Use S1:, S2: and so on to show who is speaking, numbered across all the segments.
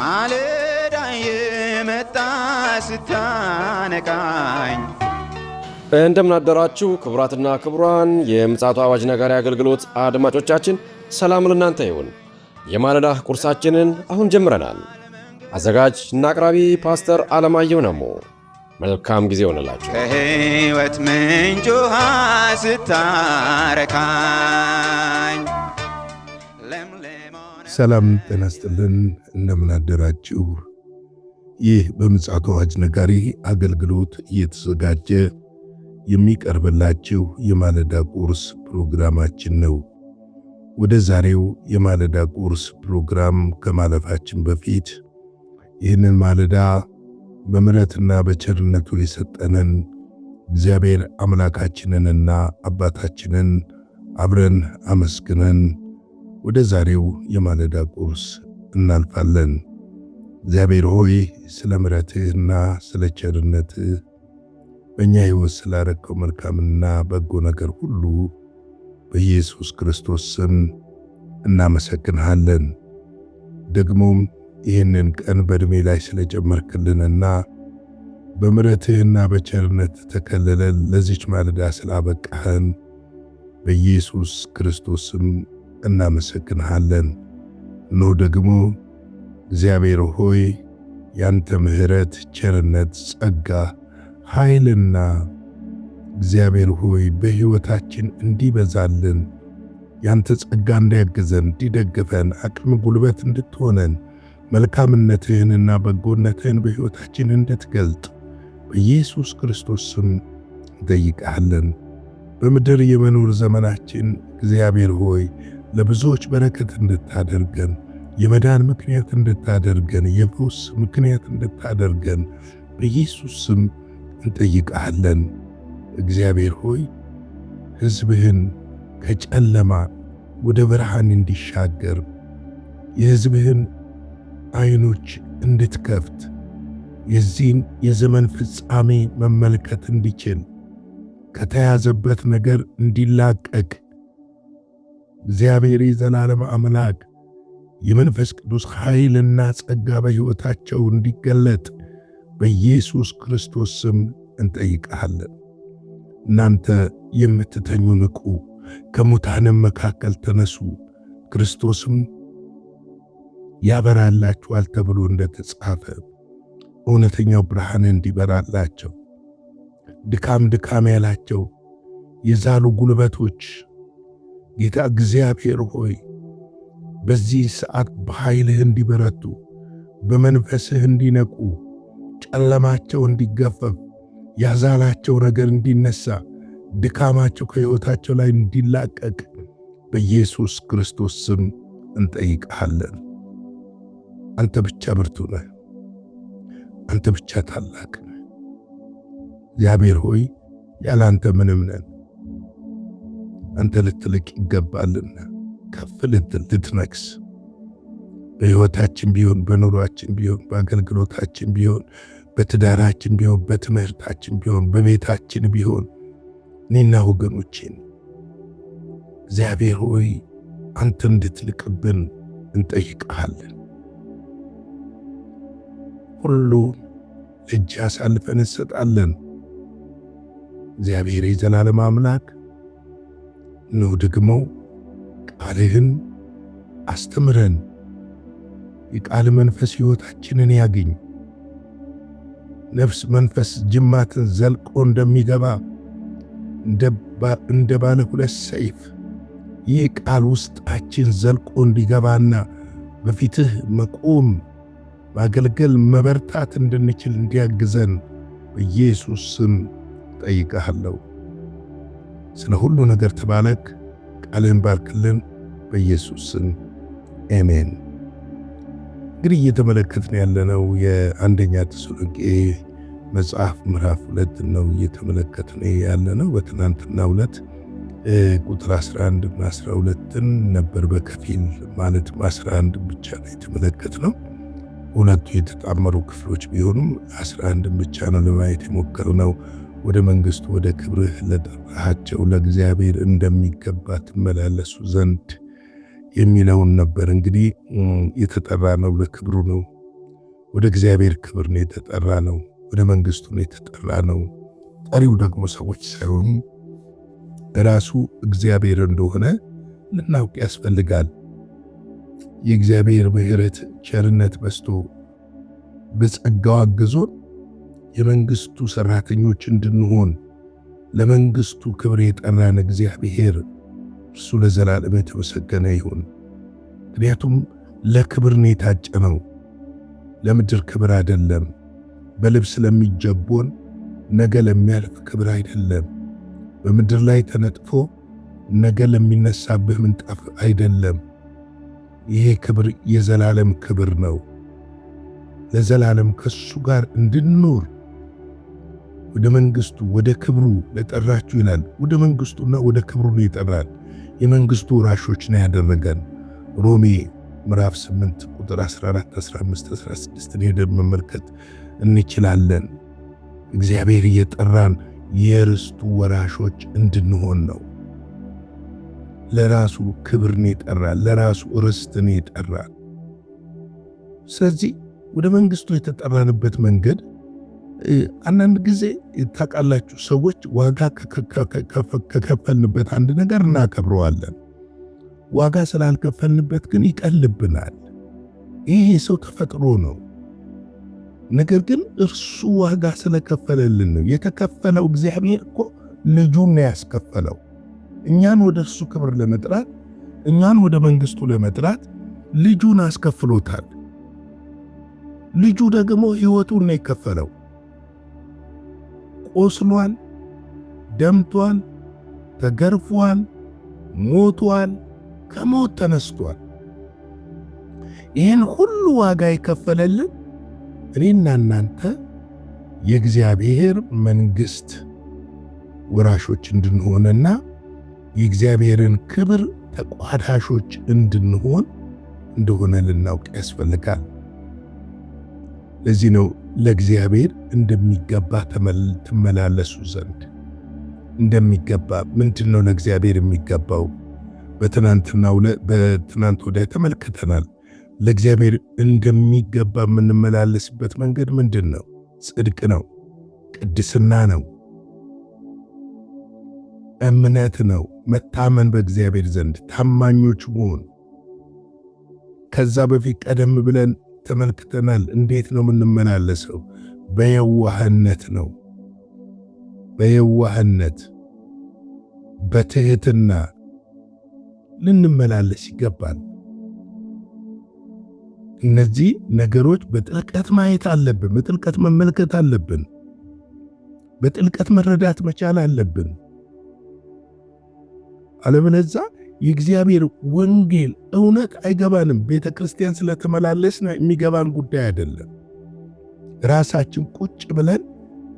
S1: ማለዳ የመጣ ስታነቃኝ
S2: እንደምን አደራችሁ ክቡራትና ክቡራን የምፅዓቱ አዋጅ ነጋሪ አገልግሎት አድማጮቻችን፣ ሰላም ለእናንተ ይሁን። የማለዳ ቁርሳችንን አሁን ጀምረናል። አዘጋጅ እና አቅራቢ ፓስተር አለማየሁ ነሞ። መልካም ጊዜ ሆነላችሁ።
S1: ከሕይወት ምንጭ ውሃ ስታረካኝ
S3: ሰላም ጤና ይስጥልን። እንደምን አደራችሁ። ይህ በምፅዓቱ አዋጅ ነጋሪ አገልግሎት እየተዘጋጀ የሚቀርብላችሁ የማለዳ ቁርስ ፕሮግራማችን ነው። ወደ ዛሬው የማለዳ ቁርስ ፕሮግራም ከማለፋችን በፊት ይህንን ማለዳ በምሕረትና በቸርነቱ የሰጠንን እግዚአብሔር አምላካችንንና አባታችንን አብረን አመስግነን ወደ ዛሬው የማለዳ ቁርስ እናልፋለን። እግዚአብሔር ሆይ ስለ ምሕረትህና ስለ ቸርነትህ በእኛ ሕይወት ስላረከው መልካምና በጎ ነገር ሁሉ በኢየሱስ ክርስቶስ ስም እናመሰግንሃለን። ደግሞም ይህንን ቀን በዕድሜ ላይ ስለጨመርክልንና በምሕረትህና በቸርነት ተከልለን ለዚች ማለዳ ስላበቃህን በኢየሱስ ክርስቶስ ስም እናመሰግንሃለን። እነሆ ደግሞ እግዚአብሔር ሆይ ያንተ ምሕረት፣ ቸርነት፣ ጸጋ፣ ኃይልና እግዚአብሔር ሆይ በሕይወታችን እንዲበዛልን ያንተ ጸጋ እንዲያግዘን እንዲደግፈን አቅም ጉልበት እንድትሆነን መልካምነትህንና በጎነትህን በሕይወታችን እንድትገልጥ በኢየሱስ ክርስቶስ ስም እንጠይቅሃለን። በምድር የመኖር ዘመናችን እግዚአብሔር ሆይ ለብዙዎች በረከት እንድታደርገን፣ የመዳን ምክንያት እንድታደርገን፣ የፈውስ ምክንያት እንድታደርገን በኢየሱስ ስም እንጠይቅሃለን። እግዚአብሔር ሆይ ሕዝብህን ከጨለማ ወደ ብርሃን እንዲሻገር የሕዝብህን ዓይኖች እንድትከፍት የዚህን የዘመን ፍጻሜ መመልከት እንዲችል ከተያዘበት ነገር እንዲላቀቅ እግዚአብሔር የዘላለም አምላክ የመንፈስ ቅዱስ ኃይልና ጸጋ በሕይወታቸው እንዲገለጥ በኢየሱስ ክርስቶስ ስም እንጠይቅሃለን። እናንተ የምትተኙ ንቁ፣ ከሙታንም መካከል ተነሱ፣ ክርስቶስም ያበራላችኋል ተብሎ እንደተጻፈ እውነተኛው ብርሃን እንዲበራላቸው ድካም ያላቸው የዛሉ ጉልበቶች ጌታ እግዚአብሔር ሆይ በዚህ ሰዓት በኃይልህ እንዲበረቱ፣ በመንፈስህ እንዲነቁ፣ ጨለማቸው እንዲገፈፍ፣ ያዛላቸው ነገር እንዲነሳ፣ ድካማቸው ከሕይወታቸው ላይ እንዲላቀቅ በኢየሱስ ክርስቶስ ስም እንጠይቅሃለን። አንተ ብቻ ብርቱ ነህ። አንተ ብቻ ታላቅ ነህ። እግዚአብሔር ሆይ ያለ አንተ ምንም ነን። አንተ ልትልቅ ይገባልና ከፍ ልትል ልትነግስ በሕይወታችን ቢሆን በኑሯችን ቢሆን በአገልግሎታችን ቢሆን በትዳራችን ቢሆን በትምህርታችን ቢሆን በቤታችን ቢሆን እኔና ወገኖቼን እግዚአብሔር ሆይ አንተ እንድትልቅብን እንጠይቅሃለን። ሁሉ እጅ አሳልፈን እንሰጣለን። እግዚአብሔር የዘላለም አምላክ ነው። ደግሞ ቃልህን አስተምረን፣ የቃል መንፈስ ሕይወታችንን ያግኝ። ነፍስ መንፈስ ጅማትን ዘልቆ እንደሚገባ እንደ ባለ ሁለት ሰይፍ ይህ ቃል ውስጣችን ዘልቆ እንዲገባና በፊትህ መቆም፣ ማገልገል፣ መበርታት እንድንችል እንዲያግዘን በኢየሱስ ስም ጠይቀሃለሁ። ስለ ሁሉ ነገር ተባረክ። ቃልህን ባርክልን በኢየሱስ ስም አሜን። እንግዲህ እየተመለከትን ያለነው የአንደኛ ተሰሎንቄ መጽሐፍ ምዕራፍ 2 ነው እየተመለከትን ያለነው። በትናንትናው ዕለት ቁጥር 11 እና 12 ነበር በከፊል ማለት 11 ብቻ ነው የተመለከትነው። ሁለቱ የተጣመሩ ክፍሎች ቢሆኑም 11 ብቻ ነው ለማየት የሞከርነው። ወደ መንግስቱ ወደ ክብርህ ለጠራሃቸው ለእግዚአብሔር እንደሚገባ ትመላለሱ ዘንድ የሚለውን ነበር። እንግዲህ የተጠራ ነው ለክብሩ ነው። ወደ እግዚአብሔር ክብር ነው የተጠራ ነው። ወደ መንግስቱ ነው የተጠራ ነው። ጠሪው ደግሞ ሰዎች ሳይሆኑ ራሱ እግዚአብሔር እንደሆነ ልናውቅ ያስፈልጋል። የእግዚአብሔር ምሕረት ቸርነት በስቶ በጸጋው አግዞን የመንግስቱ ሰራተኞች እንድንሆን ለመንግስቱ ክብር የጠራን እግዚአብሔር እርሱ ለዘላለም የተመሰገነ ይሁን። ምክንያቱም ለክብር ነው የታጨነው፣ ለምድር ክብር አይደለም። በልብስ ለሚጀቦን ነገ ለሚያልፍ ክብር አይደለም። በምድር ላይ ተነጥፎ ነገ ለሚነሳብህ ምንጣፍ አይደለም። ይሄ ክብር የዘላለም ክብር ነው። ለዘላለም ከሱ ጋር እንድንኖር ወደ መንግስቱ ወደ ክብሩ ለጠራችሁ ይላል። ወደ መንግስቱና ወደ ክብሩ ነው ይጠራል። የመንግስቱ ወራሾች ነው ያደረገን። ሮሜ ምዕራፍ 8 ቁጥር 14፣ 15፣ 16 ሄደን መመልከት እንችላለን። እግዚአብሔር እየጠራን የርስቱ ወራሾች እንድንሆን ነው። ለራሱ ክብር ነው የጠራን፣ ለራሱ ርስት ነው የጠራን። ስለዚህ ወደ መንግስቱ የተጠራንበት መንገድ አንዳንድ ጊዜ ታውቃላችሁ፣ ሰዎች ዋጋ ከከፈልንበት አንድ ነገር እናከብረዋለን። ዋጋ ስላልከፈልንበት ግን ይቀልብናል። ይሄ ሰው ተፈጥሮ ነው። ነገር ግን እርሱ ዋጋ ስለከፈለልን ነው የተከፈለው። እግዚአብሔር እኮ ልጁን ነው ያስከፈለው። እኛን ወደ እርሱ ክብር ለመጥራት፣ እኛን ወደ መንግስቱ ለመጥራት ልጁን አስከፍሎታል። ልጁ ደግሞ ሕይወቱን ነው የከፈለው። ቆስሏል፣ ደምቷል፣ ተገርፏል፣ ሞቷል፣ ከሞት ተነስቷል። ይህን ሁሉ ዋጋ የከፈለልን እኔና እናንተ የእግዚአብሔር መንግስት ወራሾች እንድንሆንና የእግዚአብሔርን ክብር ተቋዳሾች እንድንሆን እንደሆነ ልናውቅ ያስፈልጋል። ለዚህ ነው ለእግዚአብሔር እንደሚገባ ትመላለሱ ዘንድ እንደሚገባ። ምንድነው ለእግዚአብሔር የሚገባው? በትናንት ወዲያ ተመልክተናል። ለእግዚአብሔር እንደሚገባ የምንመላለስበት መንገድ ምንድን ነው? ጽድቅ ነው፣ ቅድስና ነው፣ እምነት ነው፣ መታመን በእግዚአብሔር ዘንድ ታማኞች መሆን። ከዛ በፊት ቀደም ብለን ተመልክተናል። እንዴት ነው የምንመላለሰው? በየዋህነት ነው። በየዋህነት በትህትና ልንመላለስ ይገባል። እነዚህ ነገሮች በጥልቀት ማየት አለብን። በጥልቀት መመልከት አለብን። በጥልቀት መረዳት መቻል አለብን። አለበለዚያ የእግዚአብሔር ወንጌል እውነት አይገባንም። ቤተ ክርስቲያን ስለተመላለስን የሚገባን ጉዳይ አይደለም። ራሳችን ቁጭ ብለን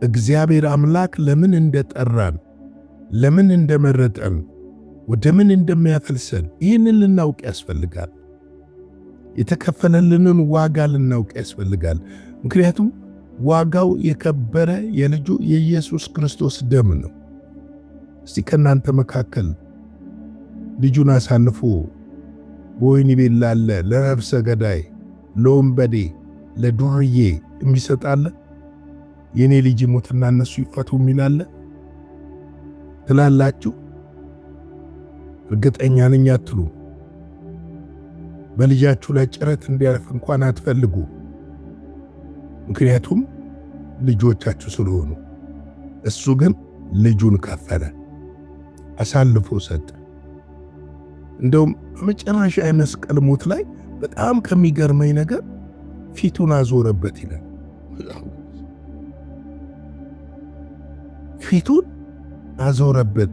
S3: እግዚአብሔር አምላክ ለምን እንደጠራን፣ ለምን እንደመረጠን፣ ወደ ምን እንደሚያፈልሰን ይህንን ልናውቅ ያስፈልጋል። የተከፈለልንን ዋጋ ልናውቅ ያስፈልጋል። ምክንያቱም ዋጋው የከበረ የልጁ የኢየሱስ ክርስቶስ ደም ነው። እስቲ ከናንተ መካከል ልጁን አሳልፎ በወህኒ ቤት ላለ ለነፍሰ ገዳይ፣ ለወንበዴ፣ ለዱርዬ የሚሰጣለ? የኔ ልጅ ሞትና እነሱ ይፈቱ የሚላለ ትላላችሁ? እርግጠኛ ነኝ አትሉ። በልጃችሁ ላይ ጭረት እንዲያርፍ እንኳን አትፈልጉ። ምክንያቱም ልጆቻችሁ ስለሆኑ። እሱ ግን ልጁን ከፈለ፣ አሳልፎ ሰጠ። እንደውም በመጨረሻ የመስቀል ሞት ላይ በጣም ከሚገርመኝ ነገር ፊቱን አዞረበት ይላል። ፊቱን አዞረበት።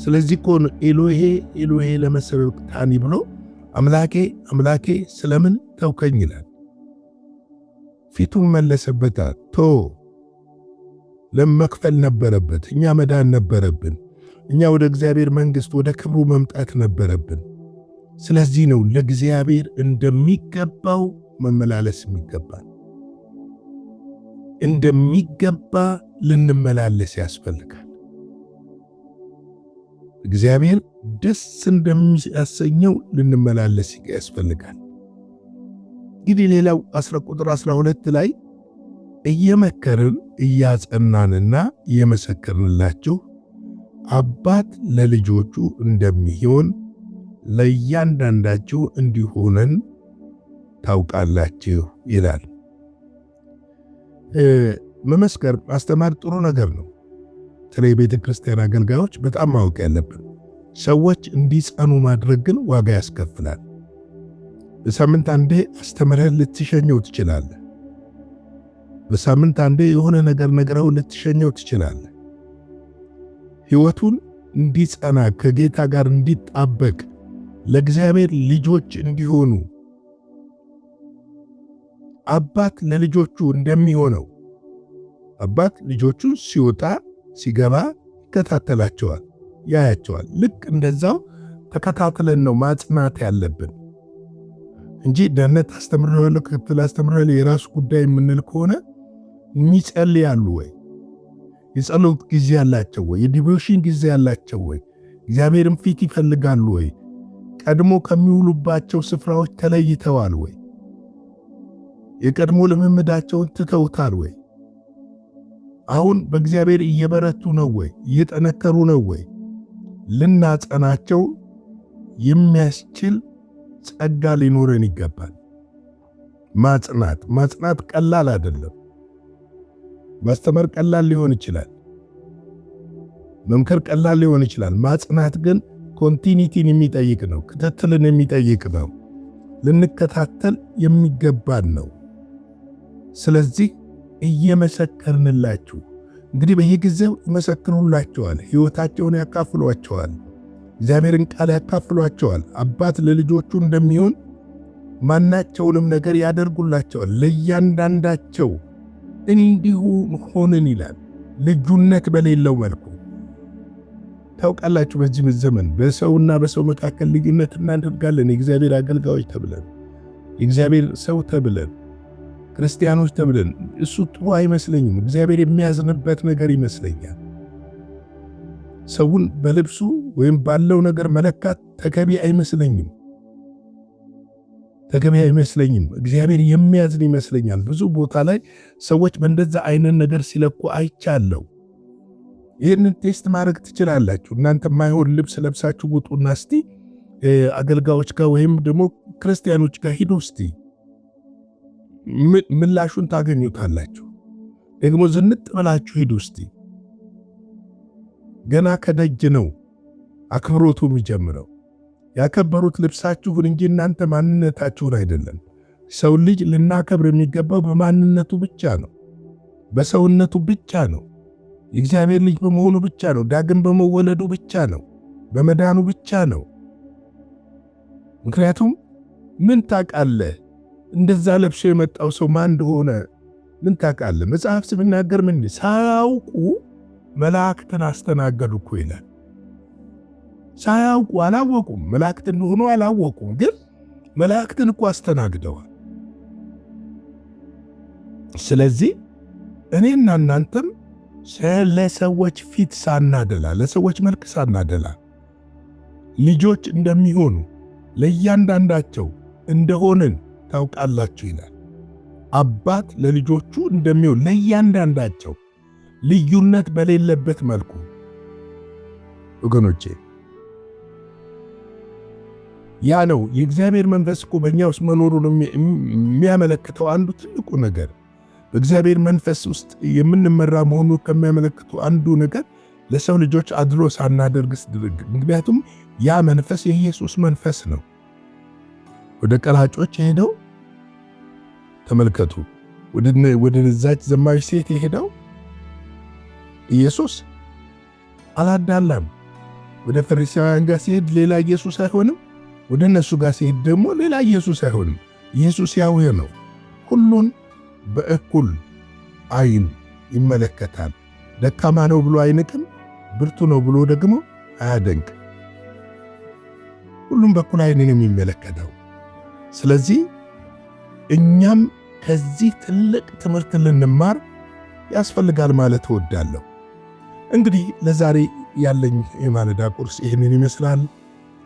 S3: ስለዚህ እኮ ኤሎሄ ኤሎሄ ለማ ሰበቅታኒ ብሎ አምላኬ አምላኬ ስለምን ተውከኝ ይላል። ፊቱን መለሰበታል። ለመክፈል ነበረበት። እኛ መዳን ነበረብን። እኛ ወደ እግዚአብሔር መንግሥት ወደ ክብሩ መምጣት ነበረብን። ስለዚህ ነው ለእግዚአብሔር እንደሚገባው መመላለስ የሚገባል። እንደሚገባ ልንመላለስ ያስፈልጋል። እግዚአብሔር ደስ እንደሚያሰኘው ልንመላለስ ያስፈልጋል። እንግዲህ ሌላው ቁጥር 12 ላይ እየመከርን እያጸናንና እየመሰከርንላችሁ አባት ለልጆቹ እንደሚሆን ለእያንዳንዳችሁ እንዲሆነን ታውቃላችሁ ይላል። መመስከር ማስተማር ጥሩ ነገር ነው። ስለዚህ ቤተ ክርስቲያን አገልጋዮች በጣም ማወቅ ያለብን ሰዎች እንዲጸኑ ማድረግ ግን ዋጋ ያስከፍላል። በሳምንት አንዴ አስተምረህ ልትሸኘው ትችላለህ። በሳምንት አንዴ የሆነ ነገር ነግረው ልትሸኘው ትችላለህ። ሕይወቱን እንዲጸና ከጌታ ጋር እንዲጣበቅ ለእግዚአብሔር ልጆች እንዲሆኑ አባት ለልጆቹ እንደሚሆነው አባት ልጆቹን ሲወጣ ሲገባ ይከታተላቸዋል፣ ያያቸዋል። ልክ እንደዛው ተከታትለን ነው ማጽናት ያለብን እንጂ ደህንነት አስተምረዋለሁ ክትል አስተምረዋለሁ የራሱ ጉዳይ የምንል ከሆነ የሚጸልያሉ ወይ? የጸሎት ጊዜ ያላቸው ወይ? የዲቮሽን ጊዜ ያላቸው ወይ? እግዚአብሔርን ፊት ይፈልጋሉ ወይ? ቀድሞ ከሚውሉባቸው ስፍራዎች ተለይተዋል ወይ? የቀድሞ ልምምዳቸውን ትተውታል ወይ? አሁን በእግዚአብሔር እየበረቱ ነው ወይ? እየጠነከሩ ነው ወይ? ልናጸናቸው የሚያስችል ጸጋ ሊኖረን ይገባል። ማጽናት ቀላል አይደለም። ማስተማር ቀላል ሊሆን ይችላል። መምከር ቀላል ሊሆን ይችላል። ማጽናት ግን ኮንቲኒቲን የሚጠይቅ ነው። ክትትልን የሚጠይቅ ነው። ልንከታተል የሚገባን ነው። ስለዚህ እየመሰከርንላችሁ እንግዲህ በየጊዜው ይመሰክሩላቸዋል። ሕይወታቸውን ያካፍሏቸዋል። እግዚአብሔርን ቃል ያካፍሏቸዋል። አባት ለልጆቹ እንደሚሆን ማናቸውንም ነገር ያደርጉላቸዋል። ለእያንዳንዳቸው እንዲሁ ሆንን ይላል። ልዩነት በሌለው መልኩ ታውቃላችሁ። በዚህ ዘመን በሰውና በሰው መካከል ልዩነት እናደርጋለን። የእግዚአብሔር አገልጋዮች ተብለን፣ የእግዚአብሔር ሰው ተብለን፣ ክርስቲያኖች ተብለን እሱ ጥሩ አይመስለኝም። እግዚአብሔር የሚያዝንበት ነገር ይመስለኛል። ሰውን በልብሱ ወይም ባለው ነገር መለካት ተገቢ አይመስለኝም። እግዚአብሔር የሚያዝን ይመስለኛል። ብዙ ቦታ ላይ ሰዎች በእንደዛ አይነት ነገር ሲለኩ አይቻለሁ። ይህንን ቴስት ማድረግ ትችላላችሁ። እናንተ ማይሆን ልብስ ለብሳችሁ ውጡና እስቲ አገልጋዮች ጋር ወይም ደግሞ ክርስቲያኖች ጋር ሂዱ እስቲ ምላሹን ታገኙታላችሁ። ደግሞ ዝንጥ ብላችሁ ሂዱ እስቲ። ገና ከደጅ ነው አክብሮቱ የሚጀምረው። ያከበሩት ልብሳችሁን እንጂ እናንተ ማንነታችሁን አይደለም። ሰው ልጅ ልናከብር የሚገባው በማንነቱ ብቻ ነው፣ በሰውነቱ ብቻ ነው፣ የእግዚአብሔር ልጅ በመሆኑ ብቻ ነው፣ ዳግም በመወለዱ ብቻ ነው፣ በመዳኑ ብቻ ነው። ምክንያቱም ምን ታውቃለህ? እንደዛ ለብሶ የመጣው ሰው ማን እንደሆነ ምን ታውቃለህ? መጽሐፍ ሲናገር ምን ሳያውቁ መላእክትን አስተናገዱ እኮ ይላል። ሳያውቁ አላወቁም፣ መላእክት እንደሆኑ አላወቁም፣ ግን መላእክትን እኮ አስተናግደዋል። ስለዚህ እኔና እናንተም ለሰዎች ፊት ሳናደላ፣ ለሰዎች መልክ ሳናደላ ልጆች እንደሚሆኑ ለእያንዳንዳቸው እንደሆንን ታውቃላችሁ ይላል። አባት ለልጆቹ እንደሚሆን ለእያንዳንዳቸው ልዩነት በሌለበት መልኩ ወገኖቼ፣ ያ ነው የእግዚአብሔር መንፈስ እኮ በእኛ ውስጥ መኖሩን የሚያመለክተው አንዱ ትልቁ ነገር። በእግዚአብሔር መንፈስ ውስጥ የምንመራ መሆኑ ከሚያመለክቱ አንዱ ነገር ለሰው ልጆች አድሎ ሳናደርግ፣ ምክንያቱም ያ መንፈስ የኢየሱስ መንፈስ ነው። ወደ ቀራጮች የሄደው ተመልከቱ፣ ወደ ነዛች ዘማች ሴት የሄደው ኢየሱስ አላዳላም። ወደ ፈሪሳውያን ጋር ሲሄድ ሌላ ኢየሱስ አይሆንም፣ ወደ እነሱ ጋር ሲሄድ ደግሞ ሌላ ኢየሱስ አይሆንም። ኢየሱስ ያው ነው። ሁሉን በእኩል አይን ይመለከታል። ደካማ ነው ብሎ አይንቅም፣ ብርቱ ነው ብሎ ደግሞ አያደንቅ። ሁሉም በእኩል አይን ነው የሚመለከተው። ስለዚህ እኛም ከዚህ ትልቅ ትምህርት ልንማር ያስፈልጋል ማለት እወዳለሁ። እንግዲህ ለዛሬ ያለኝ የማለዳ ቁርስ ይህንን ይመስላል።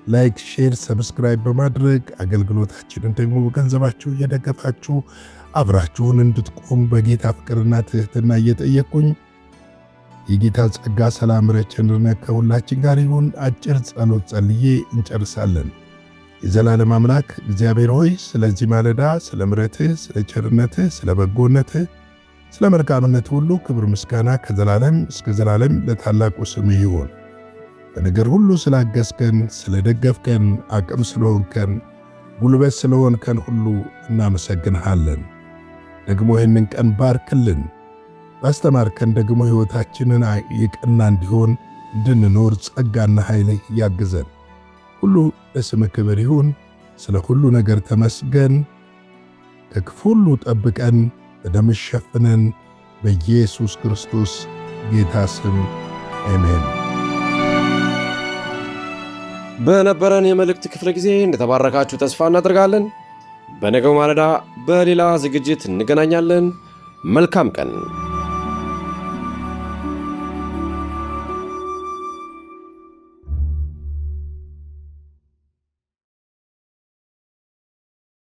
S3: ላይክ፣ ሼር፣ ሰብስክራይብ በማድረግ አገልግሎታችንን ደግሞ በገንዘባችሁ እየደገፋችሁ አብራችሁን እንድትቆሙ በጌታ ፍቅርና ትህትና እየጠየቁኝ የጌታ ጸጋ፣ ሰላም፣ ቸርነት ከሁላችን ጋር ይሁን። አጭር ጸሎት ጸልዬ እንጨርሳለን። የዘላለም አምላክ እግዚአብሔር ሆይ ስለዚህ ማለዳ ስለ ምሕረትህ፣ ስለ ቸርነትህ፣ ስለ በጎነትህ፣ ስለ መልካምነት ሁሉ ክብር ምስጋና ከዘላለም እስከ ዘላለም ለታላቁ ስምህ ይሁን። በነገር ሁሉ ስላገዝከን፣ ስለደገፍከን፣ አቅም ስለሆንከን፣ ጉልበት ስለሆንከን ሁሉ እናመሰግንሃለን። ደግሞ ይህንን ቀን ባርክልን። ባስተማርከን ደግሞ ሕይወታችንን የቀና እንዲሆን እንድንኖር ጸጋና ኃይልህ ያግዘን። ሁሉ ለስምህ ክብር ይሁን። ስለ ሁሉ ነገር ተመስገን። ከክፉ ሁሉ ጠብቀን፣ በደምህ ሸፍነን። በኢየሱስ ክርስቶስ ጌታ ስም አሜን።
S2: በነበረን የመልእክት ክፍለ ጊዜ እንደተባረካችሁ ተስፋ እናደርጋለን። በነገው ማለዳ በሌላ ዝግጅት እንገናኛለን። መልካም ቀን።